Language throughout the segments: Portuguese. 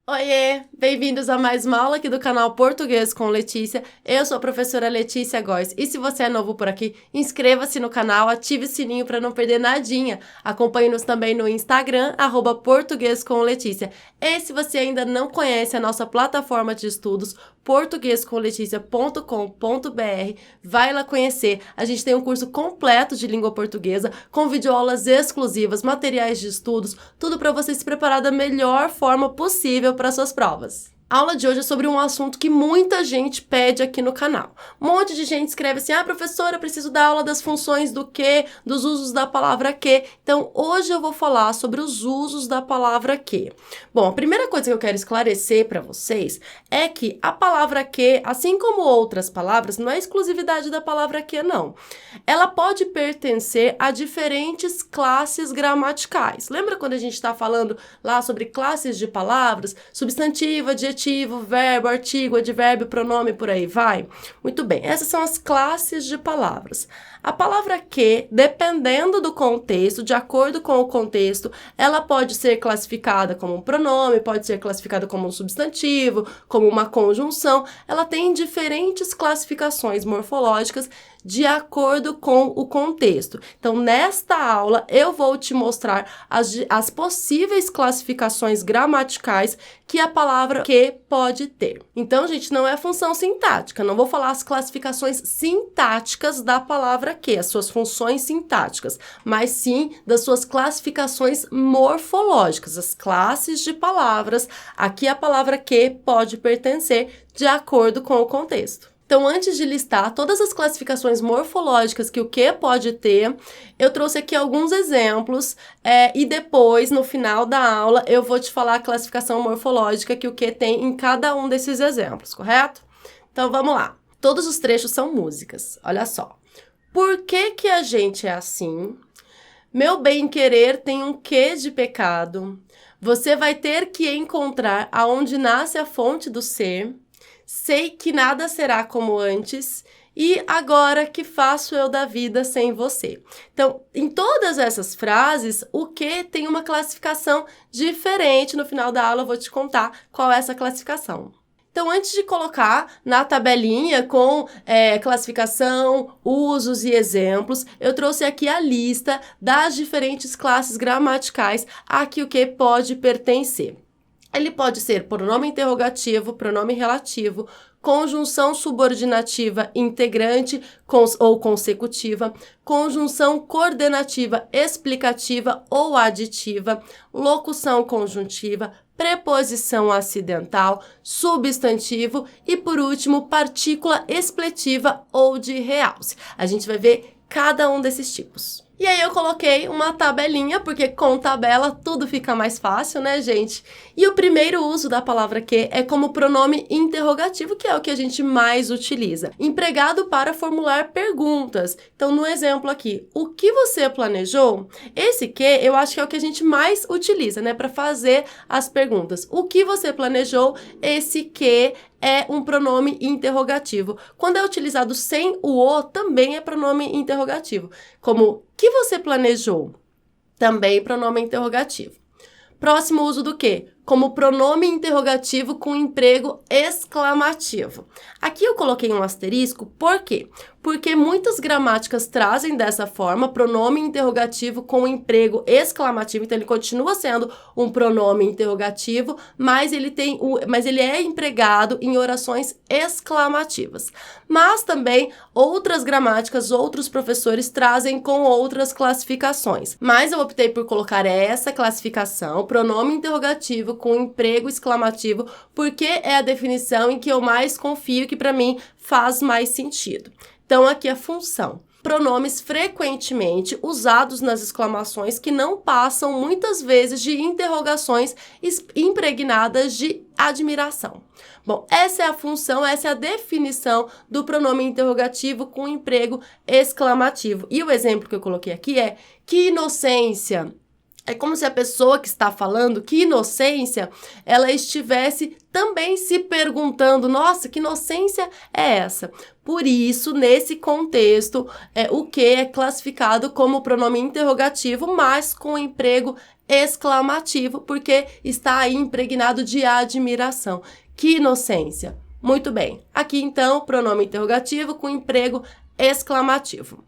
Oiê, bem-vindos a mais uma aula aqui do canal Português com Letícia. Eu sou a professora Letícia Góes e se você é novo por aqui, inscreva-se no canal, ative o sininho para não perder nadinha. Acompanhe-nos também no Instagram, @Português com Letícia. E se você ainda não conhece a nossa plataforma de estudos, portuguescomleticia.com.br, vai lá conhecer. A gente tem um curso completo de língua portuguesa, com videoaulas exclusivas, materiais de estudos, tudo para você se preparar da melhor forma possível para suas provas. A aula de hoje é sobre um assunto que muita gente pede aqui no canal. Um monte de gente escreve assim, professora, eu preciso dar aula das funções do que, dos usos da palavra que. Então, hoje eu vou falar sobre os usos da palavra que. Bom, a primeira coisa que eu quero esclarecer para vocês é que a palavra que, assim como outras palavras, não é exclusividade da palavra que, não. Ela pode pertencer a diferentes classes gramaticais. Lembra quando a gente está falando lá sobre classes de palavras? Substantivo, adjetivo, verbo, artigo, advérbio, pronome, por aí vai? Muito bem, essas são as classes de palavras. A palavra que, dependendo do contexto, de acordo com o contexto, ela pode ser classificada como um pronome, pode ser classificada como um substantivo, como uma conjunção. Ela tem diferentes classificações morfológicas de acordo com o contexto. Então, nesta aula, eu vou te mostrar as possíveis classificações gramaticais que a palavra que pode ter. Então, gente, não é função sintática, não vou falar as classificações sintáticas da palavra que, as suas funções sintáticas, mas sim das suas classificações morfológicas, as classes de palavras a que a palavra que pode pertencer de acordo com o contexto. Então, antes de listar todas as classificações morfológicas que o que pode ter, eu trouxe aqui alguns exemplos e depois, no final da aula, eu vou te falar a classificação morfológica que o que tem em cada um desses exemplos, correto? Então, vamos lá. Todos os trechos são músicas, olha só. Por que a gente é assim? Meu bem-querer tem um quê de pecado. Você vai ter que encontrar aonde nasce a fonte do ser. Sei que nada será como antes, e agora que faço eu da vida sem você? Então, em todas essas frases, o que tem uma classificação diferente. No final da aula eu vou te contar qual é essa classificação. Então, antes de colocar na tabelinha com classificação, usos e exemplos, eu trouxe aqui a lista das diferentes classes gramaticais a que o que pode pertencer. Ele pode ser pronome interrogativo, pronome relativo, conjunção subordinativa integrante ou consecutiva, conjunção coordenativa explicativa ou aditiva, locução conjuntiva, preposição acidental, substantivo e, por último, partícula expletiva ou de realce. A gente vai ver cada um desses tipos. E aí eu coloquei uma tabelinha, porque com tabela tudo fica mais fácil, né, gente? E o primeiro uso da palavra que é como pronome interrogativo, que é o que a gente mais utiliza, empregado para formular perguntas. Então, no exemplo aqui, o que você planejou? Esse que eu acho que é o que a gente mais utiliza, né, para fazer as perguntas. O que você planejou? Esse que é um pronome interrogativo. Quando é utilizado sem o, também é pronome interrogativo. Como, que você planejou? Também pronome interrogativo. Próximo uso do que? Como pronome interrogativo com emprego exclamativo. Aqui eu coloquei um asterisco, por quê? Porque muitas gramáticas trazem dessa forma pronome interrogativo com emprego exclamativo, então ele continua sendo um pronome interrogativo, mas ele é empregado em orações exclamativas. Mas também outras gramáticas, outros professores trazem com outras classificações. Mas eu optei por colocar essa classificação, pronome interrogativo com emprego exclamativo, porque é a definição em que eu mais confio, que para mim faz mais sentido. Então, aqui a função. Pronomes frequentemente usados nas exclamações que não passam muitas vezes de interrogações impregnadas de admiração. Bom, essa é a função, essa é a definição do pronome interrogativo com emprego exclamativo. E o exemplo que eu coloquei aqui é: que inocência! É como se a pessoa que está falando, que inocência, ela estivesse também se perguntando, nossa, que inocência é essa? Por isso, nesse contexto, o que é classificado como pronome interrogativo, mas com emprego exclamativo, porque está aí impregnado de admiração. Que inocência! Muito bem. Aqui, então, pronome interrogativo com emprego exclamativo.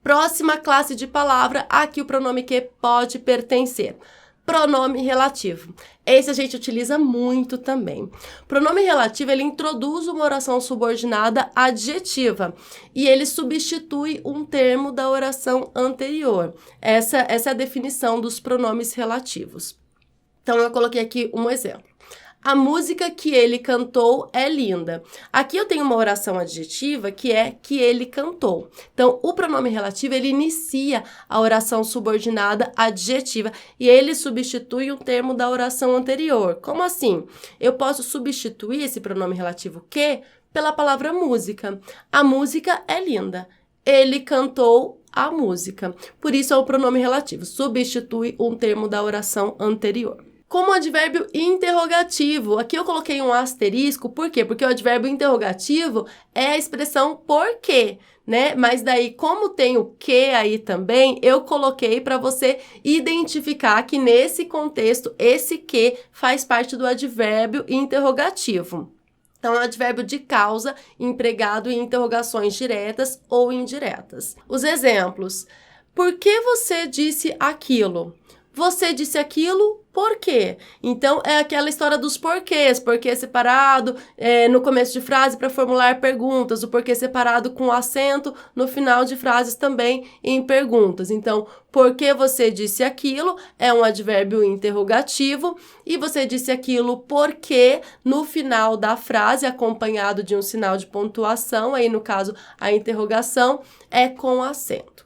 Próxima classe de palavra, aqui o pronome que pode pertencer. Pronome relativo. Esse a gente utiliza muito também. Pronome relativo, ele introduz uma oração subordinada adjetiva e ele substitui um termo da oração anterior. Essa é a definição dos pronomes relativos. Então, eu coloquei aqui um exemplo. A música que ele cantou é linda. Aqui eu tenho uma oração adjetiva que é que ele cantou. Então, o pronome relativo, ele inicia a oração subordinada adjetiva e ele substitui um termo da oração anterior. Como assim? Eu posso substituir esse pronome relativo que pela palavra música. A música é linda. Ele cantou a música. Por isso é o pronome relativo. Substitui um termo da oração anterior. Como advérbio interrogativo, aqui eu coloquei um asterisco, por quê? Porque o advérbio interrogativo é a expressão por quê, né? Mas daí, como tem o que aí também, eu coloquei para você identificar que nesse contexto, esse que faz parte do advérbio interrogativo. Então, é um advérbio de causa empregado em interrogações diretas ou indiretas. Os exemplos. Por que você disse aquilo? Você disse aquilo, por quê? Então, é aquela história dos porquês. Porquê separado no começo de frase para formular perguntas. O porquê separado com acento no final de frases também em perguntas. Então, por que você disse aquilo é um advérbio interrogativo. E você disse aquilo porque no final da frase, acompanhado de um sinal de pontuação, aí no caso a interrogação, é com acento.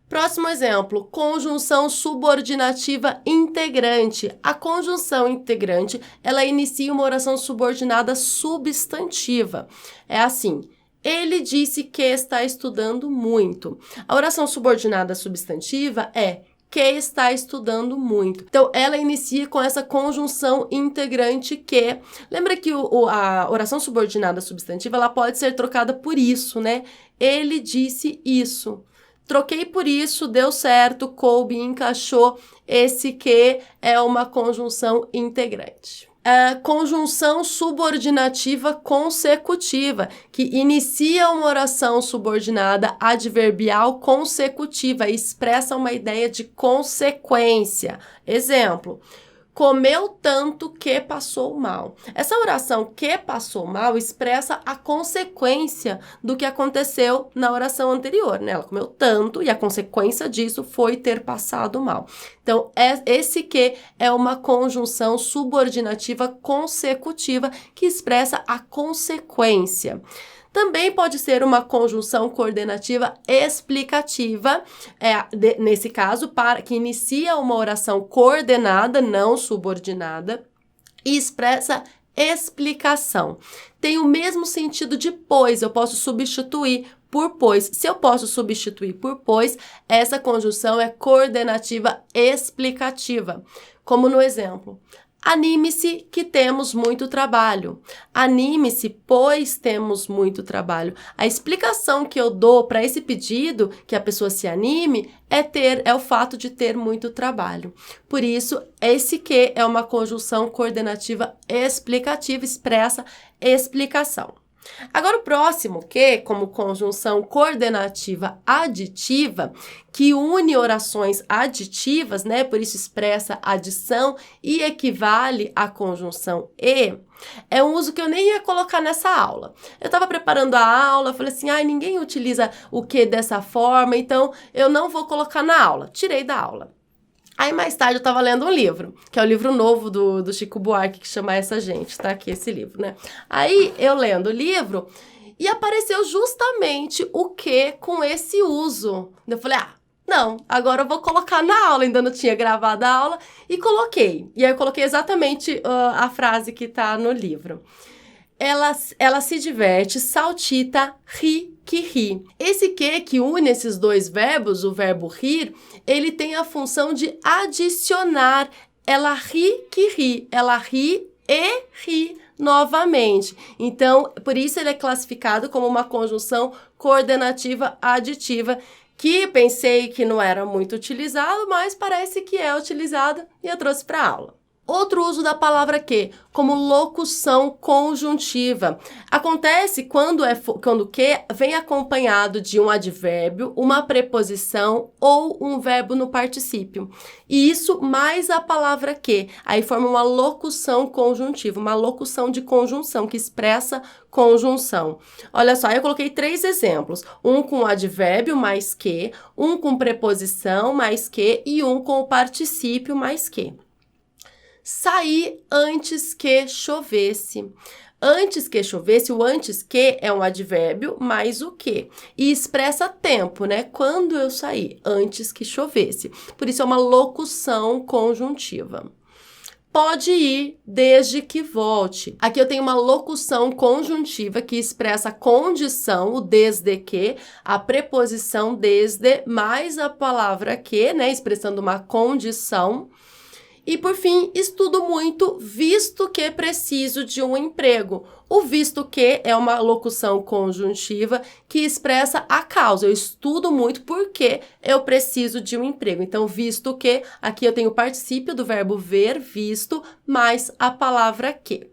Próximo exemplo, conjunção subordinativa integrante. A conjunção integrante, ela inicia uma oração subordinada substantiva. É assim, ele disse que está estudando muito. A oração subordinada substantiva é que está estudando muito. Então, ela inicia com essa conjunção integrante que. Lembra que a oração subordinada substantiva, ela pode ser trocada por isso, né? Ele disse isso. Troquei por isso, deu certo, coube, encaixou. Esse que é uma conjunção integrante. Conjunção subordinativa consecutiva, que inicia uma oração subordinada adverbial consecutiva e expressa uma ideia de consequência. Exemplo. Comeu tanto que passou mal. Essa oração que passou mal expressa a consequência do que aconteceu na oração anterior, né? Ela comeu tanto e a consequência disso foi ter passado mal. Então, esse que é uma conjunção subordinativa consecutiva que expressa a consequência. Também pode ser uma conjunção coordenativa explicativa, nesse caso, que inicia uma oração coordenada, não subordinada, e expressa explicação. Tem o mesmo sentido de pois, eu posso substituir por pois. Se eu posso substituir por pois, essa conjunção é coordenativa explicativa, como no exemplo. Anime-se que temos muito trabalho. Anime-se, pois temos muito trabalho. A explicação que eu dou para esse pedido, que a pessoa se anime, é o fato de ter muito trabalho. Por isso, esse que é uma conjunção coordenativa explicativa, expressa explicação. Agora, o próximo que, como conjunção coordenativa aditiva, que une orações aditivas, né? Por isso expressa adição e equivale à conjunção e, é um uso que eu nem ia colocar nessa aula. Eu estava preparando a aula, falei assim, ninguém utiliza o que dessa forma, então eu não vou colocar na aula. Tirei da aula. Aí, mais tarde, eu estava lendo um livro, que é o livro novo do Chico Buarque, que chama Essa Gente, tá aqui esse livro, né? Aí, eu lendo o livro, e apareceu justamente o que com esse uso. Eu falei, não, agora eu vou colocar na aula, ainda não tinha gravado a aula, e coloquei. E aí, eu coloquei exatamente a frase que tá no livro. Ela se diverte, saltita, ri, que ri. Esse que une esses dois verbos, o verbo rir, ele tem a função de adicionar. Ela ri, que ri. Ela ri e ri novamente. Então, por isso ele é classificado como uma conjunção coordenativa aditiva, que pensei que não era muito utilizado, mas parece que é utilizado e eu trouxe para aula. Outro uso da palavra que, como locução conjuntiva. Acontece quando que vem acompanhado de um advérbio, uma preposição ou um verbo no particípio. E isso mais a palavra que. Aí forma uma locução conjuntiva, uma locução de conjunção que expressa conjunção. Olha só, eu coloquei 3 exemplos. Um com advérbio mais que, um com preposição mais que e um com o particípio mais que. Sair antes que chovesse. Antes que chovesse, o antes que é um advérbio mais o que. E expressa tempo, né? Quando eu saí, antes que chovesse. Por isso é uma locução conjuntiva. Pode ir desde que volte. Aqui eu tenho uma locução conjuntiva que expressa a condição, o desde que, a preposição desde, mais a palavra que, né? Expressando uma condição. E, por fim, estudo muito, visto que preciso de um emprego. O visto que é uma locução conjuntiva que expressa a causa. Eu estudo muito porque eu preciso de um emprego. Então, visto que, aqui eu tenho o particípio do verbo ver, visto, mais a palavra que.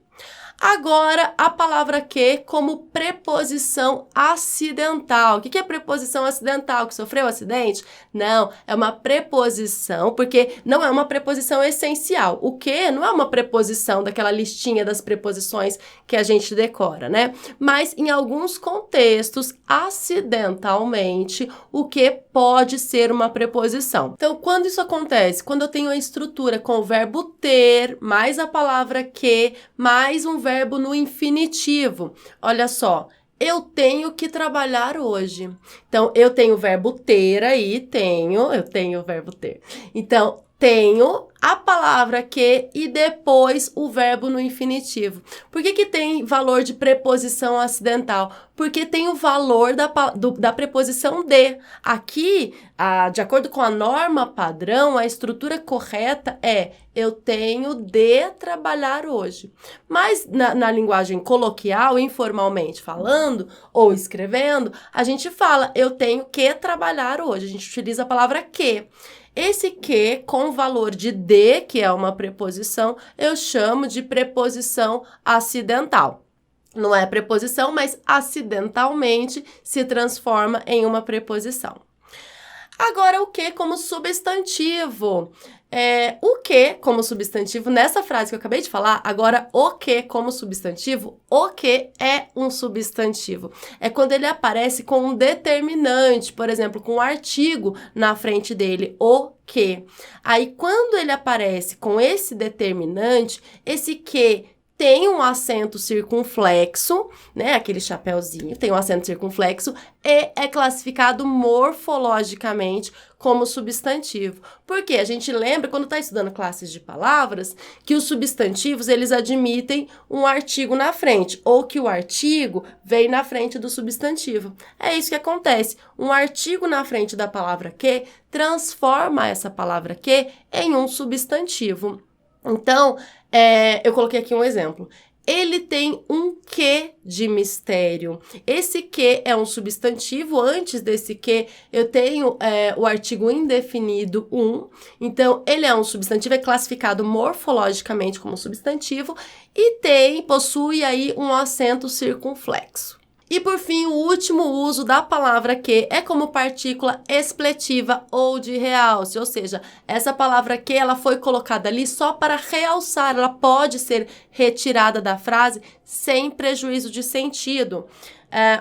Agora, a palavra que como preposição acidental. O que é preposição acidental? Que sofreu acidente? Não, é uma preposição, porque não é uma preposição essencial. O que não é uma preposição daquela listinha das preposições que a gente decora, né? Mas, em alguns contextos, acidentalmente, o que pode ser uma preposição. Então, quando isso acontece? Quando eu tenho a estrutura com o verbo ter, mais a palavra que, mais um verbo no infinitivo. Olha só, eu tenho que trabalhar hoje. Então, eu tenho o verbo ter aí, eu tenho o verbo ter. Então, tenho a palavra que e depois o verbo no infinitivo. Por que tem valor de preposição acidental? Porque tem o valor da preposição de. Aqui, de acordo com a norma padrão, a estrutura correta é eu tenho de trabalhar hoje. Mas na linguagem coloquial, informalmente falando ou escrevendo, a gente fala eu tenho que trabalhar hoje. A gente utiliza a palavra que. Esse que, com o valor de de, que é uma preposição, eu chamo de preposição acidental. Não é preposição, mas acidentalmente se transforma em uma preposição. Agora, o que como substantivo? O que como substantivo, nessa frase que eu acabei de falar, agora o que como substantivo, o que é um substantivo? É quando ele aparece com um determinante, por exemplo, com um artigo na frente dele, o que. Aí, quando ele aparece com esse determinante, esse que tem um acento circunflexo, né? Aquele chapéuzinho tem um acento circunflexo e é classificado morfologicamente como substantivo. Porque a gente lembra, quando está estudando classes de palavras, que os substantivos, eles admitem um artigo na frente, ou que o artigo vem na frente do substantivo. É isso que acontece. Um artigo na frente da palavra que transforma essa palavra que em um substantivo. Então, eu coloquei aqui um exemplo. Ele tem um quê de mistério. Esse quê é um substantivo. Antes desse quê, eu tenho o artigo indefinido um. Então, ele é um substantivo, é classificado morfologicamente como substantivo e possui aí um acento circunflexo. E, por fim, o último uso da palavra que é como partícula expletiva ou de realce, ou seja, essa palavra que ela foi colocada ali só para realçar, ela pode ser retirada da frase sem prejuízo de sentido.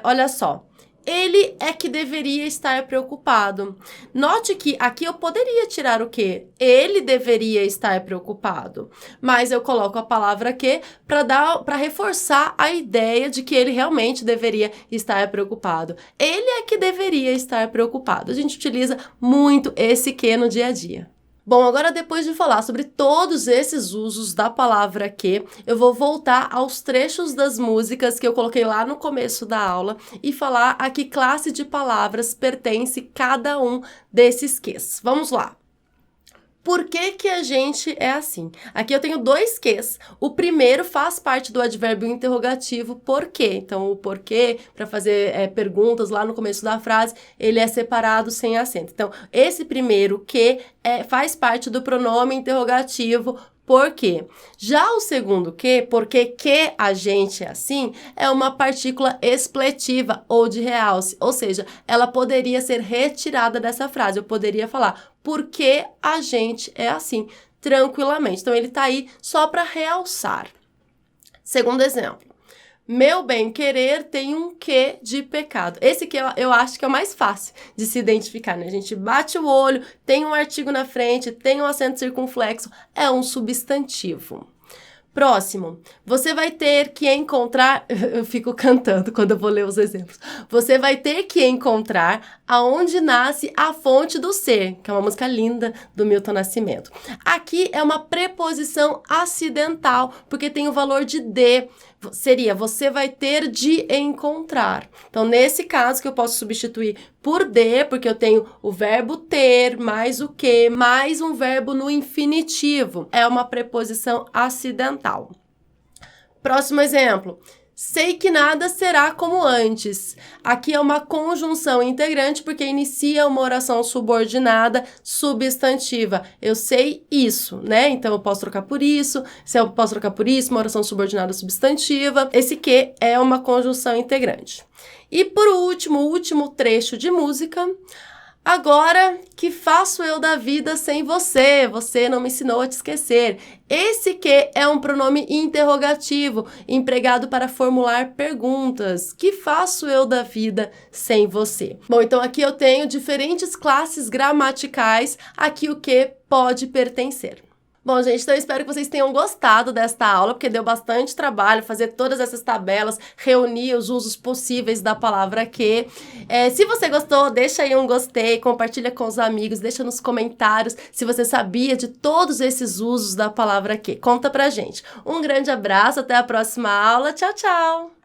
Olha só. Ele é que deveria estar preocupado. Note que aqui eu poderia tirar o que? Ele deveria estar preocupado. Mas eu coloco a palavra que para reforçar a ideia de que ele realmente deveria estar preocupado. Ele é que deveria estar preocupado. A gente utiliza muito esse que no dia a dia. Bom, agora depois de falar sobre todos esses usos da palavra que, eu vou voltar aos trechos das músicas que eu coloquei lá no começo da aula e falar a que classe de palavras pertence cada um desses ques. Vamos lá. Por que que a gente é assim? Aqui eu tenho dois quês. O primeiro faz parte do advérbio interrogativo por quê. Então, o porquê, para fazer perguntas lá no começo da frase, ele é separado sem acento. Então, esse primeiro que faz parte do pronome interrogativo por quê. Já o segundo que, porque que a gente é assim, é uma partícula expletiva ou de realce, ou seja, ela poderia ser retirada dessa frase. Eu poderia falar por que a gente é assim, tranquilamente. Então, ele está aí só para realçar. Segundo exemplo. Meu bem-querer tem um quê de pecado. Esse que eu acho que é o mais fácil de se identificar, né? A gente bate o olho, tem um artigo na frente, tem um acento circunflexo, é um substantivo. Próximo, você vai ter que encontrar... Eu fico cantando quando eu vou ler os exemplos. Você vai ter que encontrar aonde nasce a fonte do ser, que é uma música linda do Milton Nascimento. Aqui é uma preposição acidental, porque tem o valor de de. Seria, você vai ter de encontrar. Então, nesse caso que eu posso substituir por de, porque eu tenho o verbo ter, mais o que, mais um verbo no infinitivo. É uma preposição acidental. Próximo exemplo. Sei que nada será como antes. Aqui é uma conjunção integrante porque inicia uma oração subordinada substantiva. Eu sei isso, né? Então, eu posso trocar por isso. Se eu posso trocar por isso, uma oração subordinada substantiva. Esse que é uma conjunção integrante. E por último, o último trecho de música. Agora, que faço eu da vida sem você? Você não me ensinou a te esquecer. Esse que é um pronome interrogativo, empregado para formular perguntas. Que faço eu da vida sem você? Bom, então aqui eu tenho diferentes classes gramaticais a que o que pode pertencer. Bom, gente, então eu espero que vocês tenham gostado desta aula, porque deu bastante trabalho fazer todas essas tabelas, reunir os usos possíveis da palavra que. Se você gostou, deixa aí um gostei, compartilha com os amigos, deixa nos comentários se você sabia de todos esses usos da palavra que. Conta pra gente. Um grande abraço, até a próxima aula. Tchau, tchau!